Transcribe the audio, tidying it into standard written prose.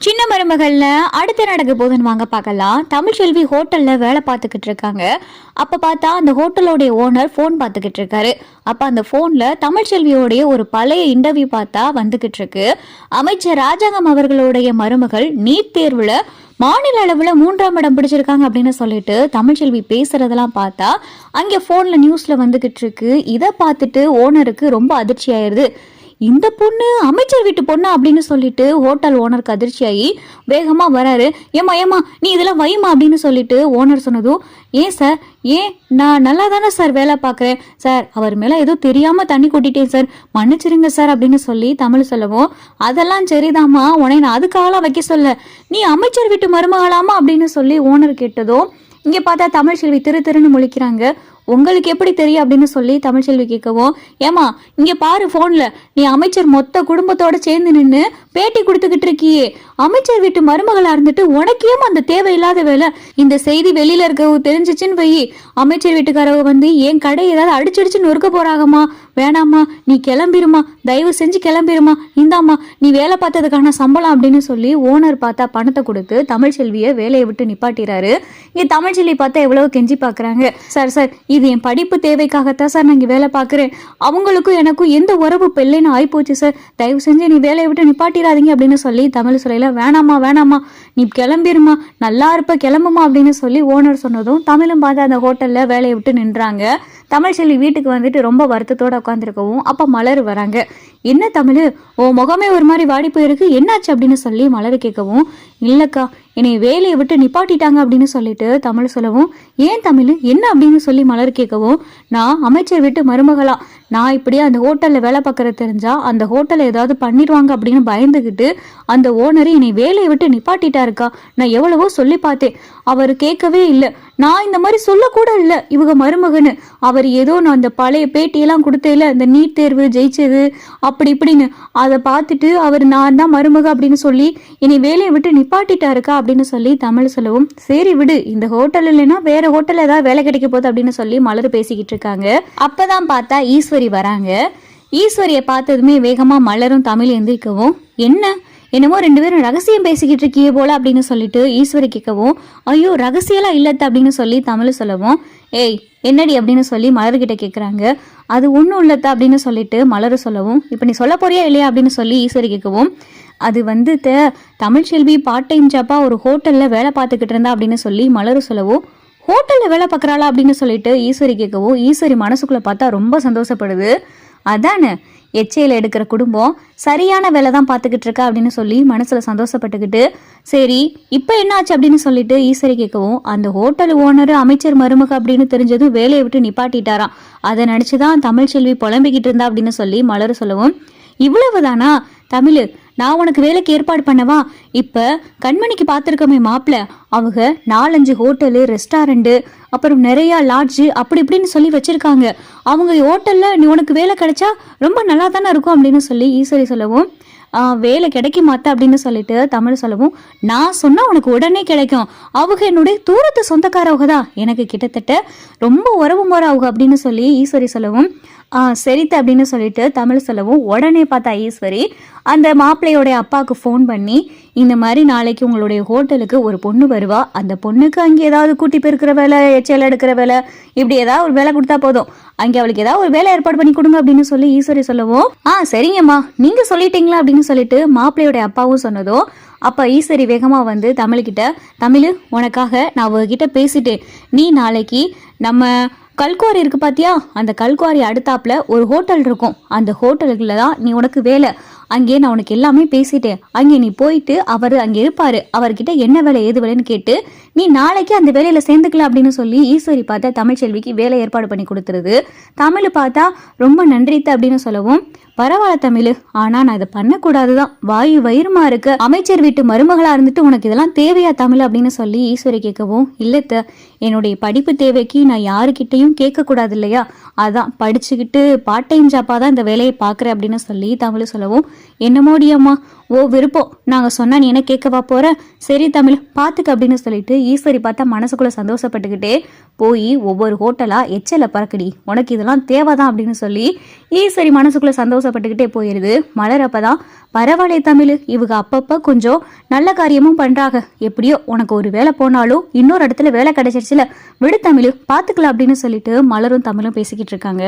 சின்ன மருமகள்ல அடுத்து நடக்க போதுன்னு வாங்க பார்க்கலாம். தமிழ்ச்செல்வி ஹோட்டல்ல வேலை பார்த்துக்கிட்டு இருக்காங்க. அப்ப பார்த்தா அந்த ஹோட்டலோடைய ஓனர் ஃபோன் பார்த்துக்கிட்டு இருக்காரு. அப்ப அந்த ஃபோன்ல தமிழ்ச்செல்வியோடைய ஒரு பழைய இன்டர்வியூ பார்த்தா வந்துகிட்டு இருக்கு. அமைச்சர் ராஜாங்கம் அவர்களுடைய மருமகள் நீட் தேர்வுல மாநில அளவுல 3ஆம் இடம் பிடிச்சிருக்காங்க அப்படின்னு சொல்லிட்டு தமிழ்ச்செல்வி பேசுறதெல்லாம் பார்த்தா அங்க போன்ல நியூஸ்ல வந்துகிட்டு இருக்கு. இதை பார்த்துட்டு ஓனருக்கு ரொம்ப அதிர்ச்சி ஆயிருது. இந்த பொண்ணு அமைச்சர் வீட்டு பொண்ணா அப்படின்னு சொல்லிட்டு ஹோட்டல் ஓனருக்கு அதிர்ச்சியாகி வேகமா வராரு. ஏமா நீ இதெல்லாம் வைமா அப்படின்னு சொல்லிட்டு ஓனர் சொன்னதும், ஏன் சார், ஏன் நான் நல்லா தானே சார் வேலை பார்க்குறேன் சார், அவர் மேலே ஏதோ தெரியாம தண்ணி கொட்டிட்டேன் சார், மன்னிச்சிருங்க சார் அப்படின்னு சொல்லி தமிழ் சொல்லவும், அதெல்லாம் சரிதாம்மா, உன்னை நான் அதுக்காகலாம் வைக்க சொல்ல, நீ அமைச்சர் வீட்டு மருமகளாமா அப்படின்னு சொல்லி ஓனர் கேட்டதும் இங்கே பார்த்தா தமிழ்ச்செல்வி திருன்னு முழிக்கிறாங்க. உங்களுக்கு எப்படி தெரியும் அப்படின்னு சொல்லி தமிழ்ச்செல்வி கேட்கவும், ஏமா இங்க பாரு போன்ல, நீ அமைச்சர் மொத்த குடும்பத்தோட சேர்ந்து நின்று பேட்டி கொடுத்துக்கிட்டு இருக்கியே, அமைச்சர் வீட்டு மருமகளா இருந்துட்டு உனக்கேமா அந்த தேவையில்லாத வேலை, இந்த செய்தி வெளியில இருக்க தெரிஞ்சிச்சுன்னு வை, அமைச்சர் வீட்டுக்காரவங்க வந்து என் கடை ஏதாவது அடிச்சடிச்சு நொறுக்க போறாங்கம்மா, வேணாம்மா நீ கிளம்பிருமா, தயவு செஞ்சு கிளம்பிருமா, இந்தாம்மா நீ வேலை பார்த்ததுக்கான சம்பளம் அப்படின்னு சொல்லி ஓனர் பார்த்தா பணத்தை கொடுத்து தமிழ்ச்செல்வியை வேலையை விட்டு நிப்பாட்டிறாரு. இங்க தமிழ்ச்செல்வி பார்த்தா எவ்வளவு கெஞ்சி பாக்குறாங்க. சார் இது என் படிப்பு தேவைக்காகத்தான் சார் நான் இங்கே வேலை பார்க்குறேன், அவங்களுக்கும் எனக்கும் எந்த உறவு பெல்லைன்னு ஆயிப்போச்சு சார், தயவு செஞ்சு நீ வேலையை விட்டு நிப்பாட்டிடாதீங்க அப்படின்னு சொல்லி தமிழ் சொல்லையில, வேணாமா நீ கிளம்பிருமா, நல்லா இருப்ப கிளம்புமா அப்படின்னு சொல்லி ஓனர் சொன்னதும் தமிழும் பார்த்து அந்த ஹோட்டலில் வேலையை விட்டு நின்றாங்க. தமிழ்ச்செல்வி வீட்டுக்கு வந்துட்டு ரொம்ப வருத்தத்தோடு உட்காந்துருக்கவும் அப்போ மலர் வராங்க. என்ன தமிழ், ஓ முகமே ஒரு மாதிரி வாடி போயிருக்கு, என்னாச்சு அப்படின்னு சொல்லி மலர் கேட்கவும், இல்லைக்கா என்னை வேலையை விட்டு நிப்பாட்டிட்டாங்க அப்படின்னு சொல்லிட்டு தமிழ் சொல்லவும், ஏன் தமிழ் என்ன அப்படின்னு சொல்லி மலர் கேட்கவும், நான் அமைச்சர் வீட்டு மருமகளா, நான் இப்படியே அந்த ஹோட்டலில் வேலை பார்க்குறது தெரிஞ்சா அந்த ஹோட்டலை ஏதாவது பண்ணிடுவாங்க அப்படின்னு பயந்துக்கிட்டு அந்த ஓனர் என்னை வேலையை விட்டு நிப்பாட்டிட்டாருக்கா, நான் எவ்வளவோ சொல்லி பார்த்தேன், அவர் கேட்கவே இல்லை, நான் இந்த மாதிரி சொல்லக்கூட இல்லை இவங்க மருமகன்னு, அவர் ஏதோ நான் அந்த பழைய பேட்டியெல்லாம் கொடுத்தேல, இந்த நீட் தேர்வு ஜெயிச்சது அப்படி இப்படின்னு அதை பார்த்துட்டு அவர் நான் தான் மருமக அப்படின்னு சொல்லி என்னை வேலையை விட்டு நிப்பாட்டிட்டாருக்கா அப்படின்னு சொல்லி தமிழ் சொல்லவும், சரி விடு, இந்த ஹோட்டல் இல்லைன்னா வேற ஹோட்டல் ஏதாவது வேலை கிடைக்க போகுது அப்படின்னு சொல்லி மலர் பேசிக்கிட்டு இருக்காங்க. அப்பதான் பார்த்தா ஈஸ்வரி வராங்க. ஈஸ்வரியை பார்த்ததுமே வேகமா மலரும் தமிழ் எந்திரிக்கவும், என்னமோ 2 பேரும் ரகசியம் பேசிக்கிட்டு இருக்கியே போல அப்படின்னு சொல்லிட்டு ஈஸ்வரி கேட்கவும், ஐயோ ரகசியெல்லாம் இல்லத்த அப்படின்னு சொல்லி தமிழ் சொல்லவும், ஏய் என்னடி அப்படின்னு சொல்லி மலர்கிட்ட கேட்குறாங்க. அது ஒன்றும் இல்லத்த அப்படின்னு சொல்லிட்டு மலர் சொல்லவும், இப்போ நீ சொல்ல போறியா இல்லையா அப்படின்னு சொல்லி ஈஸ்வரி கேட்கவும், அது வந்து தமிழ்ச்செல்வி பார்ட் டைம் ஜாப்பா ஒரு ஹோட்டலில் வேலை பார்த்துக்கிட்டு இருந்தா அப்படின்னு சொல்லி மலர் சொல்லவும், ஹோட்டலில் வேலை பார்க்குறாளா அப்படின்னு சொல்லிட்டு ஈஸ்வரி கேட்கவும், ஈஸ்வரி மனசுக்குள்ளே பார்த்தா ரொம்ப சந்தோஷப்படுது. அதானே எச்சையில் எடுக்கிற குடும்பம் சரியான வேலை தான் பார்த்துக்கிட்டு இருக்கா அப்படின்னு சொல்லி மனசில் சந்தோஷப்பட்டுக்கிட்டு, சரி இப்போ என்னாச்சு அப்படின்னு சொல்லிட்டு ஈஸ்வரி கேட்கவும், அந்த ஹோட்டல் ஓனர் அமைச்சர் மருமக அப்படின்னு தெரிஞ்சதும் வேலையை விட்டு நிப்பாட்டிட்டாராம், அதை நினச்சிதான் தமிழ்ச்செல்வி புலம்பிக்கிட்டு இருந்தா அப்படின்னு சொல்லி மலர் சொல்லவும், இவ்வளவுதானா தமிழ், நான் உனக்கு வேலைக்கு ஏற்பாடு பண்ணவா, இப்போ கண்மணிக்கு பார்த்துருக்கோமே மாப்பிள்ள, அவங்க 4-5 ஹோட்டலு ரெஸ்டாரண்ட்டு அப்புறம் நிறையா லாட்ஜு அப்படி இப்படின்னு சொல்லி வச்சுருக்காங்க, அவங்க ஹோட்டலில் நீ உனக்கு வேலை கிடைச்சா ரொம்ப நல்லா தானே இருக்கும் அப்படின்னு சொல்லி ஈஸ்வரி சொல்லவும், வேலை கிடைக்க மாட்டா அப்படின்னு சொல்லிட்டு தமிழ் சொல்லவும், நான் சொன்னால் உனக்கு உடனே கிடைக்கும், அவங்க என்னுடைய தூரத்து சொந்தக்காரவங்க தான், எனக்கு கிட்டத்தட்ட ரொம்ப உறவு முறை அவங்க அப்படின்னு சொல்லி ஈஸ்வரி சொல்லவும், சரித்த அப்படின்னு சொல்லிட்டு தமிழ் சொல்லவும், உடனே பார்த்தா ஈஸ்வரி அந்த மாப்பிள்ளையோடைய அப்பாவுக்கு ஃபோன் பண்ணி, இந்த மாதிரி நாளைக்கு உங்களுடைய ஹோட்டலுக்கு ஒரு பொண்ணு வருவா, அந்த பொண்ணுக்கு அங்கே ஏதாவது கூட்டி பெருக்கிற வேலை, எச்சல் எடுக்கிற வேலை, இப்படி ஏதாவது ஒரு வேலை கொடுத்தா போதும், அங்கே அவளுக்கு ஏதாவது ஒரு வேலை ஏற்பாடு பண்ணி கொடுங்க அப்படின்னு சொல்லி ஈஸ்வரி சொல்லவும், சரிங்கம்மா நீங்கள் சொல்லிட்டீங்களா அப்படின்னு சொல்லிட்டு மாப்பிள்ளையோடைய அப்பாவும் சொன்னதும், அப்போ ஈஸ்வரி வேகமாக வந்து தமிழ்கிட்ட, தமிழ் உனக்காக நான் அவகிட்ட பேசிட்டேன், நீ நாளைக்கு நம்ம கல்குவாரி இருக்கு பாத்தியா, அந்த கல்குவாரி அடுத்தாப்புல ஒரு ஹோட்டல் இருக்கும், அந்த ஹோட்டலுக்குள்ள தான் நீ உனக்கு வேலை, அங்கே நான் உனக்கு எல்லாமே பேசிட்டேன், அங்கே நீ போயிட்டு அவர் அங்கே இருப்பாரு, அவர்கிட்ட என்ன வேலை ஏது வேலைன்னு கேட்டு நீ நாளைக்கு அந்த வேலையில சேர்ந்துக்கலாம் அப்படின்னு சொல்லி ஈஸ்வரி பார்த்தா தமிழ்ச்செல்விக்கு வேலை ஏற்பாடு பண்ணி கொடுத்துருது. தமிழ் பார்த்தா ரொம்ப நன்றித்த அப்படின்னு சொல்லவும், பரவாயில்ல தமிழ், ஆனா நான் இதை பண்ணக்கூடாதுதான், வயிறுமா இருக்கு, அமைச்சர் வீட்டு மருமகளா இருந்துட்டு உனக்கு இதெல்லாம் தேவையா தமிழ் அப்படின்னு சொல்லி ஈஸ்வரி கேட்கவும், இல்லத்த என்னுடைய படிப்பு தேவைக்கு நான் யாருக்கிட்டையும் கேட்கக்கூடாது இல்லையா, அதான் படிச்சுக்கிட்டு பார்ட் டைம் ஜாப்பா தான் இந்த வேலையை பார்க்குறேன் அப்படின்னு சொல்லி தமிழ் சொல்லவும், என்னமோடி அம்மா, ஓ விருப்பம், நாங்கள் சொன்னா நீ என்ன கேட்கவா போற, சரி தமிழ் பார்த்துக்க அப்படின்னு சொல்லிட்டு ஈஸ்வரி பார்த்தா மனசுக்குள்ளே சந்தோஷப்பட்டுக்கிட்டே போய் ஒவ்வொரு ஹோட்டலாக எச்சல பறக்கடி, உனக்கு இதெல்லாம் தேவைதான் அப்படின்னு சொல்லி ஈஸ்வரி மனசுக்குள்ளே சந்தோஷப்பட்டுக்கிட்டே போயிடுது. மலர் அப்பதான் பரவாயில்ல தமிழ், இவங்க அப்பப்போ கொஞ்சம் நல்ல காரியமும் பண்ணுறாங்க, எப்படியோ உனக்கு ஒரு வேலை போனாலும் இன்னொரு இடத்துல வேலை கிடைச்சிருச்சுல, விடு தமிழ் பார்த்துக்கலாம் அப்படின்னு சொல்லிட்டு மலரும் தமிழும் பேசிக்கிட்டு இருக்காங்க.